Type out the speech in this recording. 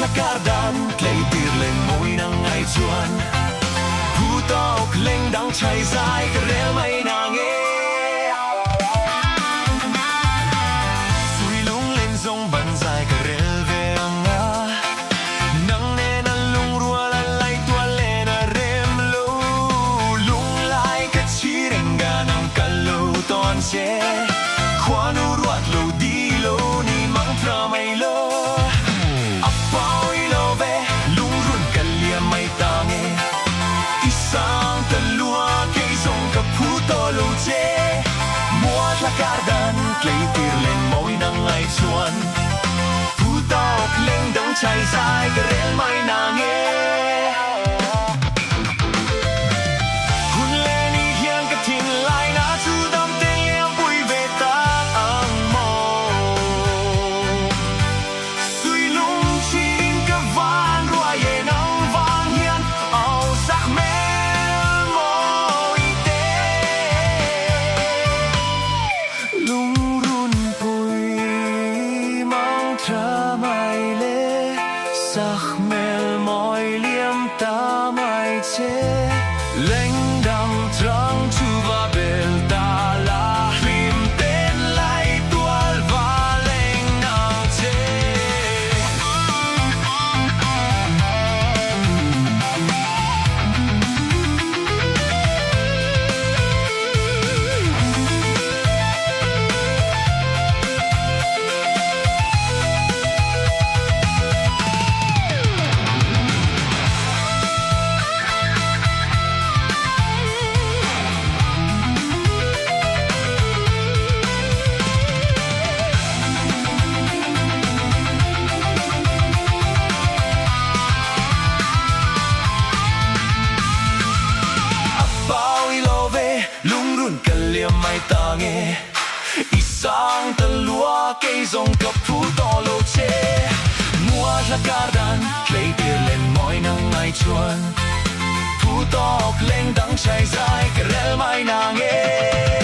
lakardan clay tir lên môi nắng ngày chuan hu tóc lên đắng cháy dài cái rel mây nàng nghe suy lung lên dòng bắn dài cái rel về ngã nắng nên ăn lung rùa là lay tua lên à rem lu lung lại cái chi đành gà nằm cả lâu toàn xe khoa nu ruột lâu đi lâu ni mang fra mây lâu lakardan clay tir lên môi nắng ngày xuân thu tóc lên đắng cháy dài cái rel mai nàng nghe hun lên đi hiang cái thiên lại na chu đam tên liam bụi về ta ang mô suy lung chi in cái van rùa ye nắng vang hian ao sắc mel môi tê lung sắc mel môi liêm ta mai che lênh đằng trăng chu và bel ta la phim tên lại tual và lênh nàng che mai ta nghe isang talua cây dòng cặp phú to lô che mua lakardan clay tir lên môi nắng ngày chuan phú to lên đắng cháy dài cái rel mai nàng nghe